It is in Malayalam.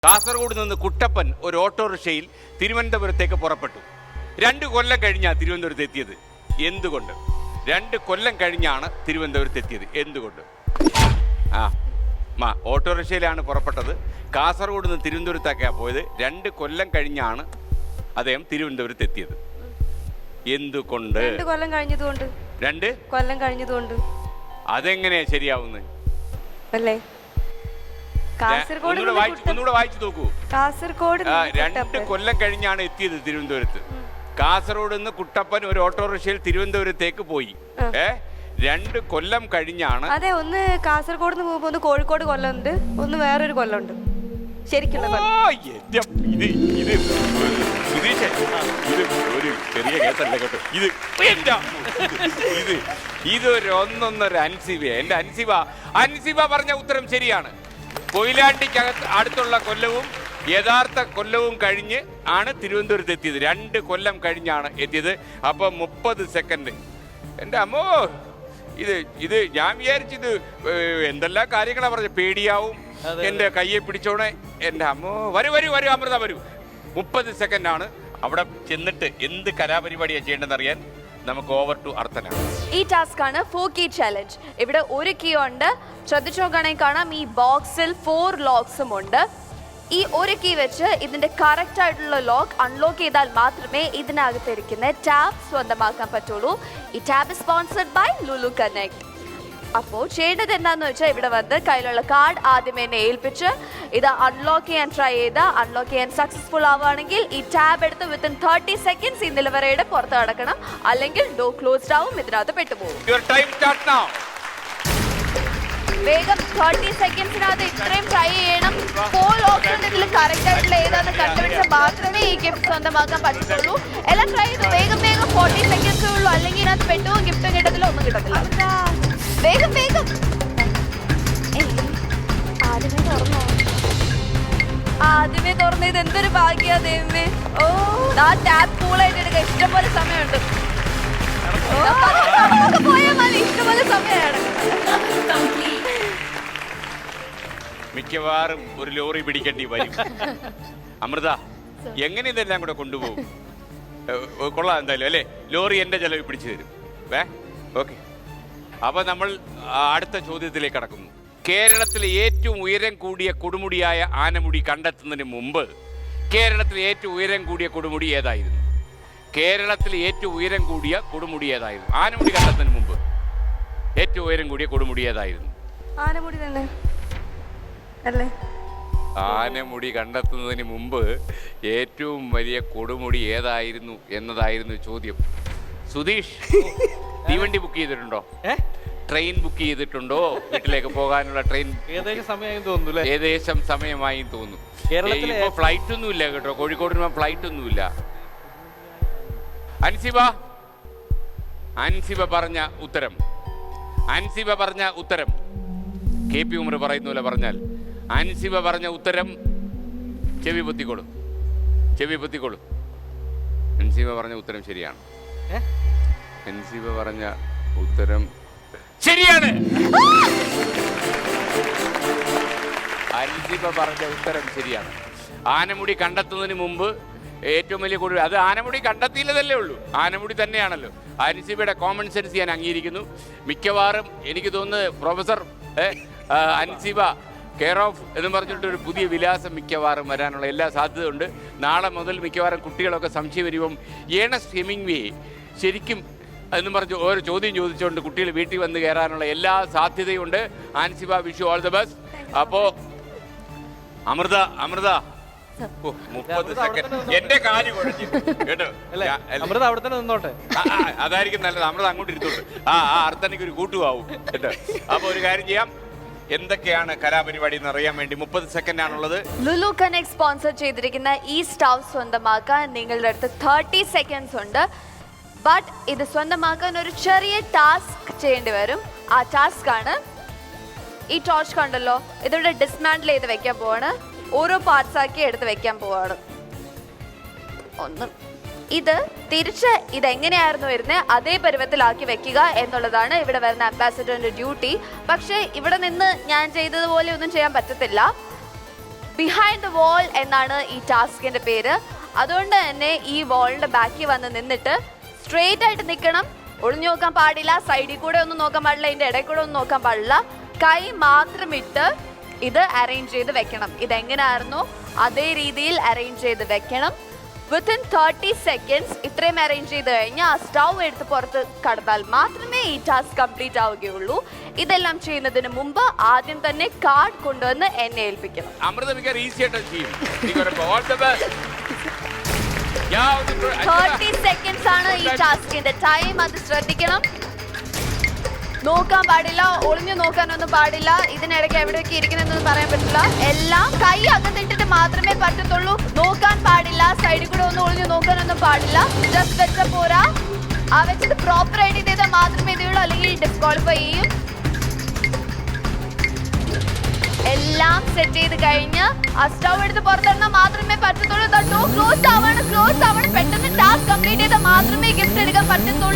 കാസർഗോഡ് നിന്ന് കുട്ടപ്പൻ ഒരു ഓട്ടോറിക്ഷയിൽ തിരുവനന്തപുരത്തേക്ക് പുറപ്പെട്ടു. 2 കൊല്ലം കഴിഞ്ഞാണ് തിരുവനന്തപുരത്ത് എത്തിയത്. എന്തുകൊണ്ട്? 2 കൊല്ലം കഴിഞ്ഞാണ് തിരുവനന്തപുരത്ത് എത്തിയത്. എന്തുകൊണ്ട്? ഓട്ടോറിക്ഷയിലാണ് പുറപ്പെട്ടത്. കാസർഗോഡ് നിന്ന് തിരുവനന്തപുരത്തേക്കാണ് പോയത്. 2 കൊല്ലം കഴിഞ്ഞാണ് അദ്ദേഹം തിരുവനന്തപുരത്ത് എത്തിയത്. എന്തുകൊണ്ട്? 2 കൊല്ലം കഴിഞ്ഞതുകൊണ്ട്. 2 കൊല്ലം കഴിഞ്ഞതുകൊണ്ട്. അതെങ്ങനെയാ ശരിയാവുന്നത്? അല്ലേ? ഒന്നുകൂടെ വായിച്ചു നോക്കൂ. കാസർഗോഡ് 2 കൊല്ലം കഴിഞ്ഞാണ് എത്തിയത് തിരുവനന്തപുരത്ത്. കാസർഗോഡ് നിന്ന് കുട്ടപ്പൻ ഒരു ഓട്ടോറിക്ഷയിൽ തിരുവനന്തപുരത്തേക്ക് പോയി. 2 കൊല്ലം കഴിഞ്ഞാണ്. അതെ, ഒന്ന് കാസർഗോഡ് നിന്ന് പോകുമ്പോ ഒന്ന് കോഴിക്കോട് കൊല്ലമുണ്ട്, ഒന്ന് വേറൊരു കൊല്ലമുണ്ട്. ശരിക്കുള്ള ഒരു ചെറിയ കേസല്ല കേട്ടോ. ഇതൊരു ഒന്നൊന്നര അൻസിബ. എന്റെ അൻസിബ പറഞ്ഞ ഉത്തരം ശരിയാണ്. കൊയിലാണ്ടിക്കകത്ത് അടുത്തുള്ള കൊല്ലവും യഥാർത്ഥ കൊല്ലവും കഴിഞ്ഞ് ആണ് തിരുവനന്തപുരത്ത് എത്തിയത്. 2 കൊല്ലം കഴിഞ്ഞാണ് എത്തിയത്. അപ്പൊ 30 സെക്കൻഡ്. എൻ്റെ അമ്മോ, ഇത് ഞാൻ വിചാരിച്ചത് എന്തെല്ലാം കാര്യങ്ങളാണ് പറഞ്ഞത്. പേടിയാവും, എൻ്റെ കയ്യെ പിടിച്ചോണേ. എൻ്റെ അമ്മോ, വരൂ അമൃത വരൂ. 30 സെക്കൻഡാണ്. അവിടെ ചെന്നിട്ട് എന്ത് കലാപരിപാടിയാണ് ചെയ്യേണ്ടതെന്ന് അറിയാൻ നമുക്ക് ഓവർ ടു അർത്ഥന. ഈ ടാസ്ക് ആണ് 4 കീ ചാലഞ്ച്. ഇവിടെ ഒരു കീ ഉണ്ട്. ശ്രദ്ധിച്ചു നോക്കുകയാണെങ്കിൽ കാണാം, ഈ ബോക്സിൽ 4 ലോക്സും ഉണ്ട്. ഈ ഒരു കീ വെച്ച് ഇതിന്റെ കറക്റ്റ് ആയിട്ടുള്ള ലോക്ക് അൺലോക്ക് ചെയ്താൽ മാത്രമേ ഇതിനകത്തിരിക്കുന്ന ടാബ് സ്വന്തമാക്കാൻ പറ്റുള്ളൂ. ഈ tab sponsored by Lulu connect. അപ്പോൾ ചെയ്യേണ്ടത് എന്താണെന്ന് വെച്ചാൽ, ഇവിടെ വന്ന് കയ്യിലുള്ള കാർഡ് ആദ്യമേ എന്നെ ഏൽപ്പിച്ച് ഇത് അൺലോക്ക് ചെയ്യാൻ ട്രൈ ചെയ്ത് അൺലോക്ക് ചെയ്യാൻ സക്സസ്ഫുൾ ആവുകയാണെങ്കിൽ ഈ ടാബ് എടുത്ത് വിത്തിൻ 30 സെക്കൻഡ്സ് ഈ നിലവറയുടെ പുറത്ത് കടക്കണം. അല്ലെങ്കിൽ ഡോർ ക്ലോസ്ഡ് ആവും, ഇതിനകത്ത് പെട്ടുപോകും. വേഗം 30 സെക്കൻഡ്സിനകത്ത് ഇത്രയും ട്രൈ ചെയ്യണം. 4 ലോക്സ് ഇതിൽ കറക്റ്റ് ആയിട്ടുള്ള ഏതാണെന്ന് കണ്ടുപിടിച്ചാൽ മാത്രമേ ഈ ഗിഫ്റ്റ് സ്വന്തമാക്കാൻ പറ്റുള്ളൂ. എല്ലാം ട്രൈ ചെയ്തു. വേഗം 40 സെക്കൻഡ്സേ ഉള്ളൂ. അല്ലെങ്കിൽ ഇതിനകത്ത് പെട്ടുപോകും, ഗിഫ്റ്റും കിട്ടത്തില്ല, ഒന്നും കിട്ടത്തില്ല. വേഗം ആദ്യമേ തുറന്നത് എന്തൊരു ഭാഗ്യാ ദൈവമേ. ഓ, ആ ടാബ് കൂളായിട്ട് എടുക്കുക. ഇഷ്ടംപോലെ സമയമുണ്ട്. പോയാൽ മതി, ഇഷ്ടംപോലെ സമയമാണ്. മിക്കവാറും ഒരു ലോറി പിടിക്കേണ്ടി വരും. അമൃത, എങ്ങനെ ഇതെല്ലാം കൂടെ കൊണ്ടുപോകും? കൊള്ളാം എന്തായാലും അല്ലേ? ലോറി എൻ്റെ ചെലവ് പിടിച്ചു തരും. ഓക്കെ, അപ്പൊ നമ്മൾ അടുത്ത ചോദ്യത്തിലേക്ക് കടക്കുന്നു. കേരളത്തിലെ ഏറ്റവും ഉയരം കൂടിയ കൊടുമുടിയായ ആനമുടി കണ്ടെത്തുന്നതിന് മുമ്പ് കേരളത്തിലെ ഏറ്റവും ഉയരം കൂടിയ കൊടുമുടി ഏതായിരുന്നു? കേരളത്തിലെ ഏറ്റവും ഉയരം കൂടിയ കൊടുമുടി ഏതായിരുന്നു? ആനമുടി കണ്ടെത്തുന്നതിന് മുമ്പ് ഏറ്റവും ഉയരം കൂടിയ കൊടുമുടി ഏതായിരുന്നു? ആനമുടി തന്നെ അല്ലേ? ആനമുടി കണ്ടെത്തുന്നതിന് മുമ്പ് ഏറ്റവും വലിയ കൊടുമുടി ഏതായിരുന്നു എന്നതായിരുന്നു ചോദ്യം. സുധീഷ്, തീവണ്ടി ബുക്ക് ചെയ്തിട്ടുണ്ടോ? ട്രെയിൻ ബുക്ക് ചെയ്തിട്ടുണ്ടോ? വീട്ടിലേക്ക് പോകാനുള്ള ട്രെയിൻ ഏകദേശം സമയമായി തോന്നുന്നു. ഇപ്പൊ ഫ്ലൈറ്റ് ഒന്നുമില്ല കേട്ടോ, കോഴിക്കോടിന് ഫ്ലൈറ്റ് ഒന്നുമില്ല. അൻസിബ പറഞ്ഞ ഉത്തരം KP ഉമർ പറയുന്ന പോലെ പറഞ്ഞാൽ അൻസിബ പറഞ്ഞ ഉത്തരം ചെവി പൊത്തിക്കോളും. അൻസിബ പറഞ്ഞ ഉത്തരം ശരിയാണ്. അൻസിബ പറഞ്ഞ ഉത്തരം ശരിയാണ്. അൻസിബ പറഞ്ഞ ഉത്തരം ശരിയാണ്. ആനമുടി കണ്ടെത്തുന്നതിന് മുമ്പ് ഏറ്റവും വലിയ കൊടുമുടി, അത് ആനമുടി കണ്ടെത്തിയില്ലതല്ലേ ഉള്ളൂ, ആനമുടി തന്നെയാണല്ലോ. അൻസിബയുടെ കോമൺ സെൻസ് ഞാൻ അംഗീകരിക്കുന്നു. മിക്കവാറും എനിക്ക് തോന്നുന്നു പ്രൊഫസർ അൻസിബ കെയർ ഓഫ് എന്ന് പറഞ്ഞിട്ടൊരു പുതിയ വിലാസം മിക്കവാറും വരാനുള്ള എല്ലാ സാധ്യതയുണ്ട്. നാളെ മുതൽ മിക്കവാറും കുട്ടികളൊക്കെ സംശയം വരുമ്പം ഏണസ്റ്റ് ഹെമിംഗ്വേ ശരിക്കും എന്ന് പറഞ്ഞ് ഓരോ ചോദ്യം ചോദിച്ചുകൊണ്ട് കുട്ടികൾ വീട്ടിൽ വന്ന് കയറാനുള്ള എല്ലാ സാധ്യതയുണ്ട്. Ansiba, wish you all the best. അപ്പോ അമൃത 30 സെക്കൻഡ്. എന്റെ കാല് കുഴഞ്ഞു കേട്ടോ. അമൃത അവിടെ തന്നെ നിന്നോട്ടെ, അതായിരിക്കും നല്ലത്. അമൃത അങ്ങോട്ട് ഇരുത്തോട്ട്. അർത്ഥനിക്ക് ഒരു കൂട്ടുമാവും കേട്ടോ. അപ്പൊ ഒരു കാര്യം ചെയ്യാം, എന്തൊക്കെയാണ് കലാപരിപാടി എന്ന് അറിയാൻ വേണ്ടി 30 സെക്കൻഡ് ആണുള്ളത്. ലുലു കണക്ട് സ്പോൺസർ ചെയ്തിരിക്കുന്ന ഈ സ്റ്റവ് സ്വന്തമാക്കാൻ നിങ്ങളുടെ അടുത്ത് 30 സെക്കൻഡ്സ് ഉണ്ട്. ബട്ട് ഇത് സ്വന്തമാക്കാൻ ഒരു ചെറിയ ടാസ്ക് ചെയ്യേണ്ടി വരും. ആ ടാസ്ക് ആണ് ഈ ടോർച്ച് കണ്ടല്ലോ, ഇതിവിടെ ഡിസ്മാൻഡിൽ ചെയ്ത് വെക്കാൻ പോവാണ്. ഓരോ പാർട്സ് ആക്കി എടുത്ത് വെക്കാൻ പോവാണ്. ഇത് തിരിച്ച് ഇതെങ്ങനെയായിരുന്നു വരുന്നത് അതേ പരുവത്തിലാക്കി വെക്കുക എന്നുള്ളതാണ് ഇവിടെ വരുന്ന അംബാസഡറിന്റെ ഡ്യൂട്ടി. പക്ഷേ ഇവിടെ നിന്ന് ഞാൻ ചെയ്തതുപോലെ ഒന്നും ചെയ്യാൻ പറ്റത്തില്ല. ബിഹൈൻഡ് ദ വാൾ എന്നാണ് ഈ ടാസ്കിന്റെ പേര്. അതുകൊണ്ട് തന്നെ ഈ വാളിന്റെ ബാക്കിൽ വന്ന് നിന്നിട്ട് സ്ട്രെയിറ്റ് ആയിട്ട് നിൽക്കണം. ഒളിഞ്ഞു നോക്കാൻ പാടില്ല, സൈഡിൽ കൂടെ ഒന്നും നോക്കാൻ പാടില്ല, ഇതിന്റെ ഇടയിൽ കൂടെ ഒന്നും നോക്കാൻ പാടില്ല. കൈ മാത്രം ഇട്ട് ഇത് അറേഞ്ച് ചെയ്ത് വെക്കണം. ഇതെങ്ങനെയായിരുന്നു അതേ രീതിയിൽ അറേഞ്ച് ചെയ്ത് വെക്കണം. വിത്തിൻ 30 seconds ഇത്രയും അറേഞ്ച് ചെയ്ത് കഴിഞ്ഞാൽ ആ സ്റ്റൗ എടുത്ത് പുറത്ത് കടന്നാൽ മാത്രമേ ഈ ടാസ്ക് കംപ്ലീറ്റ് ആവുകയുള്ളൂ. ഇതെല്ലാം ചെയ്യുന്നതിന് മുമ്പ് ആദ്യം തന്നെ കാർഡ് കൊണ്ടുവന്ന് എന്നെ ഏൽപ്പിക്കണം. അമൃത മിക്ക ഈസി ആയിട്ട് ചെയ്യും. All the best. 30 seconds ആണ് ഈ ടാസ്കിന്റെ ടൈം. അത് ശ്രദ്ധിക്കണം. നോക്കാൻ പാടില്ല, ഒളിഞ്ഞു നോക്കാനൊന്നും പാടില്ല, ഇതിനിടയ്ക്ക് എവിടെയൊക്കെ ഇരിക്കണമെന്നൊന്നും പറയാൻ പറ്റില്ല. എല്ലാം കൈ അകന്നിട്ടിട്ട് മാത്രമേ പറ്റത്തുള്ളൂ. നോക്കാൻ പാടില്ല, സൈഡിൽ കൂടെ ഒന്നും ഒളിഞ്ഞു നോക്കാനൊന്നും പാടില്ല. ജസ്റ്റ് വെച്ച പോരാ, ആ വെച്ചത് പ്രോപ്പർ ആയിട്ട് ചെയ്താൽ മാത്രമേ ഇതുള്ളൂ, അല്ലെങ്കിൽ ഡിസ്ക്വാളിഫൈ ചെയ്യും. എല്ലാം സെറ്റ് ചെയ്ത് കഴിഞ്ഞ് ആ സ്റ്റൗ എടുത്ത് പുറത്തിറങ്ങാൻ മാത്രമേ പറ്റത്തുള്ളൂ. ക്ലോസ് ആവണം, പെട്ടെന്ന് ടാസ്ക് കംപ്ലീറ്റ് ചെയ്താൽ മാത്രമേ ഗിഫ്റ്റ് എടുക്കാൻ പറ്റത്തുള്ളൂ.